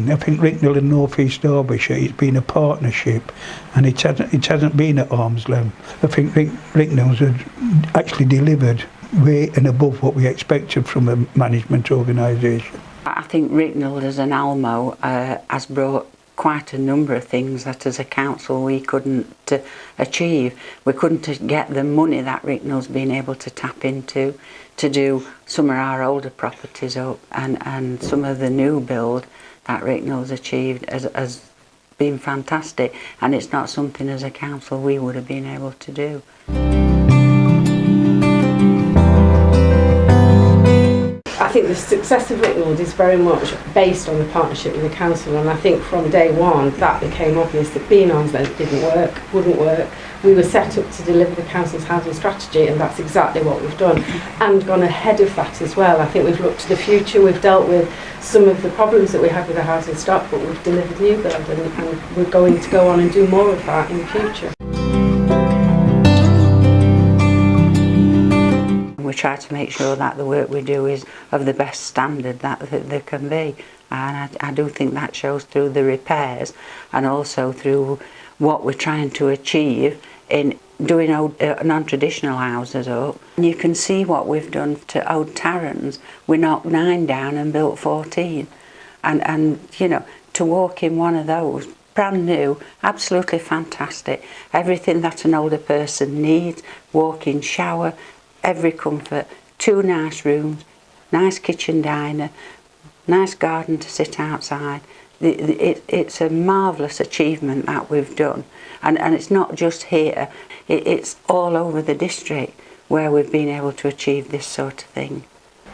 been, I think Rykneld and North East Derbyshire, it's been a partnership, and it hasn't been at arm's length. I think Rykneld's had actually delivered way and above what we expected from a management organisation. I think Rykneld as an Almo has brought quite a number of things that as a council we couldn't achieve. We couldn't get the money that Rykneld's been able to tap into to do some of our older properties up, and some of the new build that Rykneld's achieved has been fantastic, and it's not something as a council we would have been able to do. I think the success of Rykneld is very much based on the partnership with the council, and I think from day one that became obvious that being arm's length wouldn't work. We were set up to deliver the council's housing strategy, and that's exactly what we've done, and gone ahead of that as well. I think we've looked to the future, we've dealt with some of the problems that we had with the housing stock, but we've delivered new build, and we're going to go on and do more of that in the future. We try to make sure that the work we do is of the best standard that there can be, and I do think that shows through the repairs and also through what we're trying to achieve in doing non-traditional houses up. And you can see what we've done to Old Tarrans. We knocked 9 down and built 14, and you know, to walk in one of those brand new, absolutely fantastic, everything that an older person needs, walk-in shower, every comfort, 2 nice rooms, nice kitchen diner, nice garden to sit outside. It's a marvellous achievement that we've done, and it's not just here, it's all over the district where we've been able to achieve this sort of thing.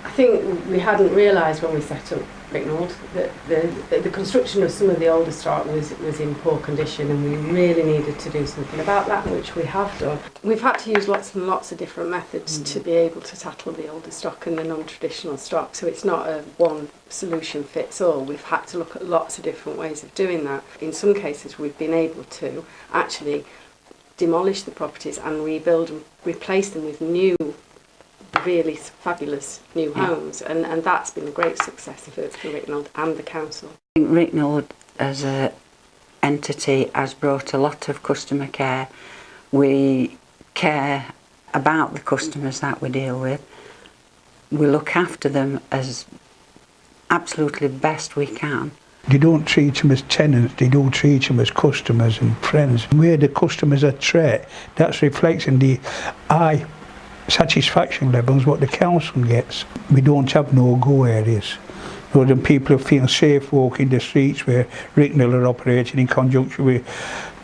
I think we hadn't realised when we set up Rykneld that the construction of some of the older stock was in poor condition, and we really needed to do something about that, which we have done. We've had to use lots and lots of different methods to be able to tackle the older stock and the non-traditional stock, so it's not a one solution fits all. We've had to look at lots of different ways of doing that. In some cases we've been able to actually demolish the properties and rebuild and replace them with new, really fabulous new homes, and that's been a great success for Rykneld and the council. I think Rykneld as an entity has brought a lot of customer care. We care about the customers that we deal with. We look after them as absolutely best we can. They don't treat them as tenants, they don't treat them as customers and friends. Where the customers are treated, that's reflecting the high satisfaction levels what the council gets. We don't have no-go areas. So then people feel safe walking the streets where Rykneld are operating in conjunction with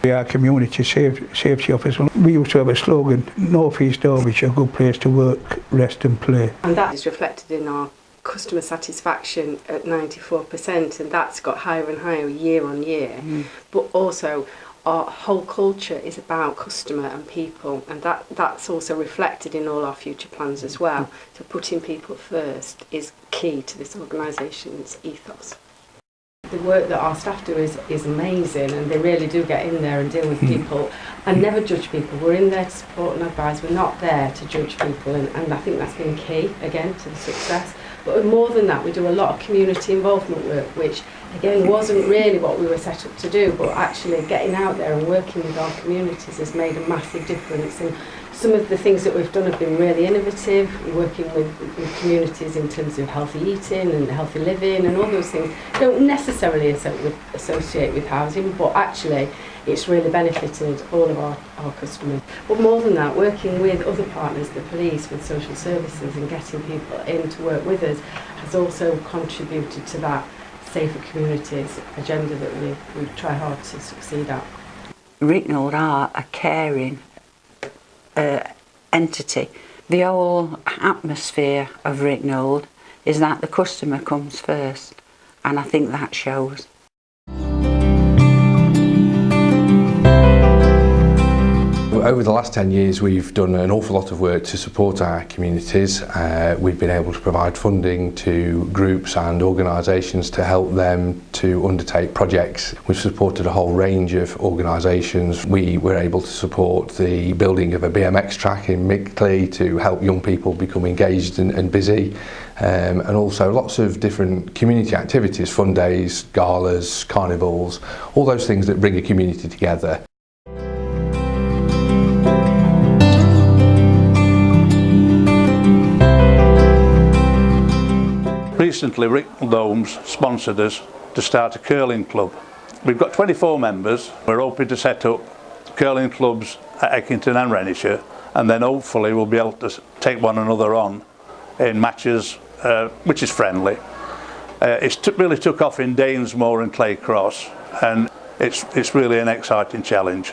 our community safety officer. We used to have a slogan, North East Derbyshire, a good place to work, rest and play. And that is reflected in our customer satisfaction at 94%, and that's got higher and higher year on year. But also our whole culture is about customer and people, and that's also reflected in all our future plans as well. So putting people first is key to this organisation's ethos. The work that our staff do is amazing, and they really do get in there and deal with people and never judge people. We're in there to support and advise, we're not there to judge people, and I think that's been key, again, to the success. But more than that, we do a lot of community involvement work, which again wasn't really what we were set up to do, but actually getting out there and working with our communities has made a massive difference. And some of the things that we've done have been really innovative, working with communities in terms of healthy eating and healthy living and all those things. Don't necessarily associate with housing, but actually it's really benefited all of our customers. But more than that, working with other partners, the police, with social services, and getting people in to work with us has also contributed to that safer communities agenda that we try hard to succeed at. Rykneld are a caring entity. The whole atmosphere of Rykneld is that the customer comes first, and I think that shows. Over the last 10 years we've done an awful lot of work to support our communities. We've been able to provide funding to groups and organisations to help them to undertake projects. We've supported a whole range of organisations. We were able to support the building of a BMX track in Mickley to help young people become engaged and busy, and also lots of different community activities, fun days, galas, carnivals, all those things that bring a community together. Recently, Rykneld Homes sponsored us to start a curling club. We've got 24 members. We're hoping to set up curling clubs at Eckington and Rennish, and then hopefully we'll be able to take one another on in matches, which is friendly. It's really took off in Danesmore and Claycross, and it's really an exciting challenge.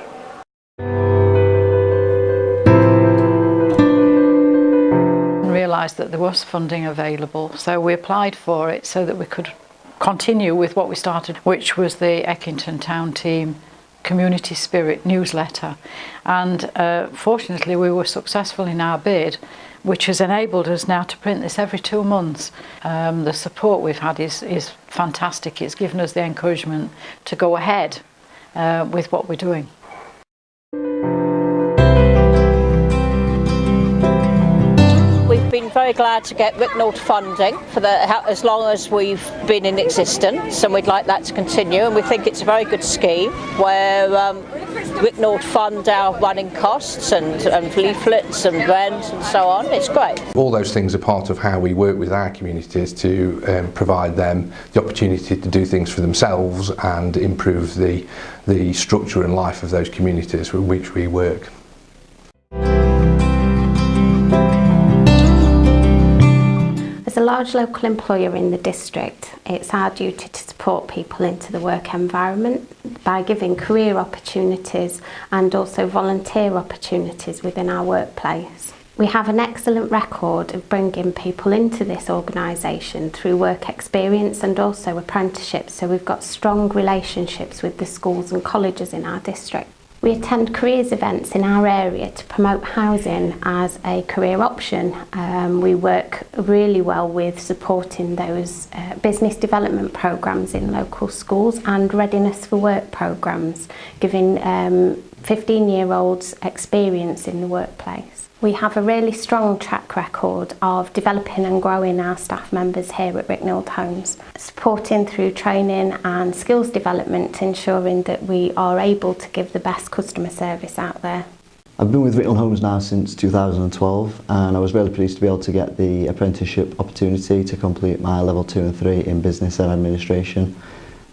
Realised that there was funding available, so we applied for it so that we could continue with what we started, which was the Eckington Town Team Community Spirit newsletter, and fortunately we were successful in our bid, which has enabled us now to print this every 2 months. The support we've had is fantastic. It's given us the encouragement to go ahead with what we're doing. We've been very glad to get Rykneld funding for as long as we've been in existence, and we'd like that to continue, and we think it's a very good scheme where Rykneld fund our running costs and leaflets and rent and so on. It's great. All those things are part of how we work with our communities to provide them the opportunity to do things for themselves and improve the structure and life of those communities with which we work. As a large local employer in the district, it's our duty to support people into the work environment by giving career opportunities and also volunteer opportunities within our workplace. We have an excellent record of bringing people into this organisation through work experience and also apprenticeships, so we've got strong relationships with the schools and colleges in our district. We attend careers events in our area to promote housing as a career option. We work really well with supporting those business development programmes in local schools and readiness for work programmes, giving 15-year-olds experience in the workplace. We have a really strong track record of developing and growing our staff members here at Rykneld Homes, supporting through training and skills development, ensuring that we are able to give the best customer service out there. I've been with Rykneld Homes now since 2012, and I was really pleased to be able to get the apprenticeship opportunity to complete my level 2 and 3 in business and administration.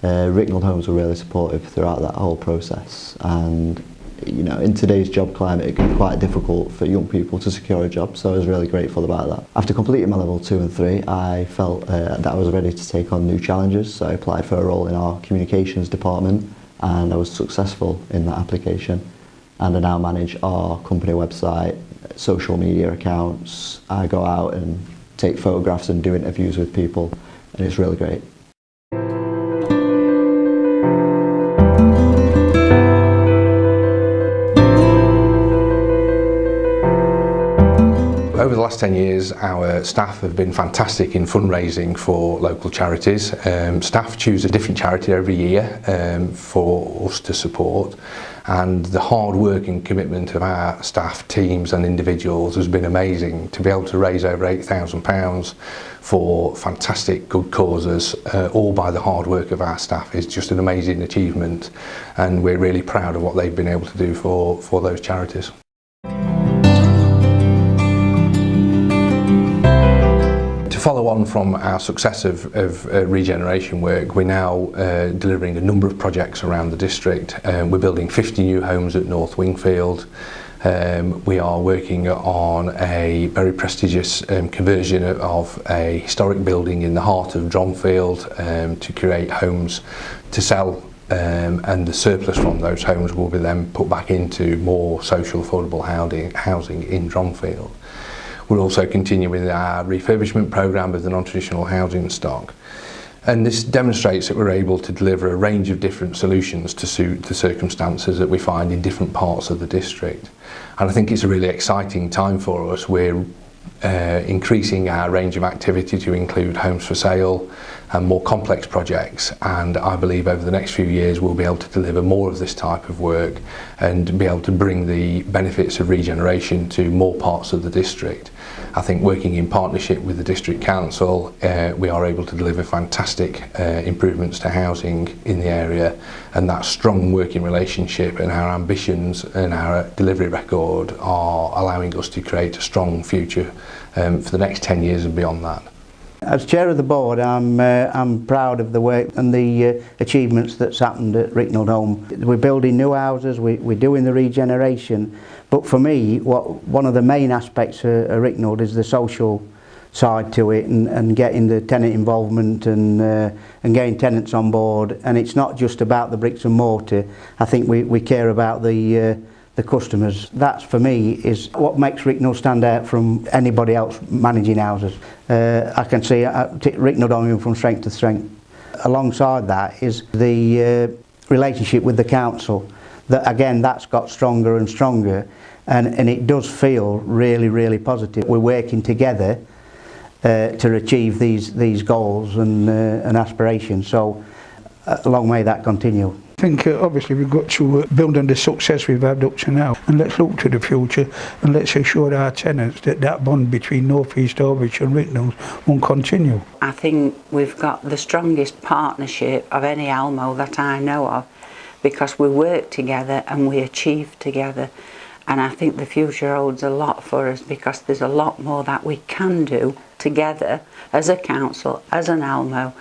Rykneld Homes were really supportive throughout that whole process, and you know, in today's job climate it can be quite difficult for young people to secure a job, so I was really grateful about that. After completing my level 2 and 3, I felt that I was ready to take on new challenges, so I applied for a role in our communications department and I was successful in that application, and I now manage our company website, social media accounts. I go out and take photographs and do interviews with people, and it's really great. Over the last 10 years our staff have been fantastic in fundraising for local charities. Staff choose a different charity every year for us to support, and the hard work and commitment of our staff, teams and individuals has been amazing. To be able to raise over £8,000 for fantastic good causes, all by the hard work of our staff, is just an amazing achievement, and we're really proud of what they've been able to do for those charities. To follow on from our success of regeneration work, we're now delivering a number of projects around the district. We're building 50 new homes at North Wingfield. We are working on a very prestigious conversion of a historic building in the heart of Dronfield to create homes to sell, and the surplus from those homes will be then put back into more social affordable housing in Dronfield. We're also continuing with our refurbishment programme of the non-traditional housing stock. And this demonstrates that we're able to deliver a range of different solutions to suit the circumstances that we find in different parts of the district. And I think it's a really exciting time for us. We're increasing our range of activity to include homes for sale and more complex projects, and I believe over the next few years we'll be able to deliver more of this type of work and be able to bring the benefits of regeneration to more parts of the district. I think working in partnership with the District Council, we are able to deliver fantastic improvements to housing in the area, and that strong working relationship and our ambitions and our delivery record are allowing us to create a strong future for the next 10 years and beyond that. As chair of the board, I'm proud of the work and the achievements that's happened at Rykneld Home. We're building new houses, we're doing the regeneration, but for me, one of the main aspects of Rykneld is the social side to it, and getting the tenant involvement and getting tenants on board. And it's not just about the bricks and mortar. I think we care about the customers. That for me is what makes Rykneld stand out from anybody else managing houses. I can see Rykneld going from strength to strength. Alongside that is the relationship with the council. That again, that's got stronger and stronger, and it does feel really, really positive. We're working together to achieve these goals and aspirations. So long may that continue. I think obviously we've got to build on the success we've had up to now, and let's look to the future and let's assure our tenants that that bond between North East Derbyshire and Rykneld won't continue. I think we've got the strongest partnership of any Almo that I know of, because we work together and we achieve together. And I think the future holds a lot for us, because there's a lot more that we can do together as a council, as an Almo.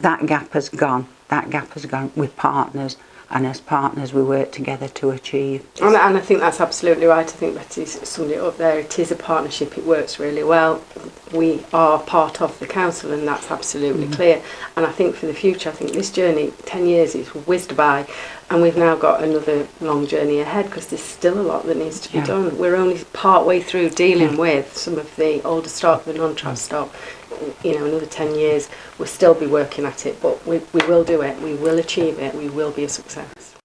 That gap has gone. That gap has gone with partners, and as partners we work together to achieve. And I think that's absolutely right. I think Betty's summed it up there. It is a partnership, it works really well. We are part of the council, and that's absolutely clear. And I think for the future, I think this journey, 10 years, is whizzed by, and we've now got another long journey ahead, because there's still a lot that needs to be done. We're only part way through dealing with some of the older stock, the non-trust stock. You know, another 10 years we'll still be working at it, but we will do it, we will achieve it, we will be a success.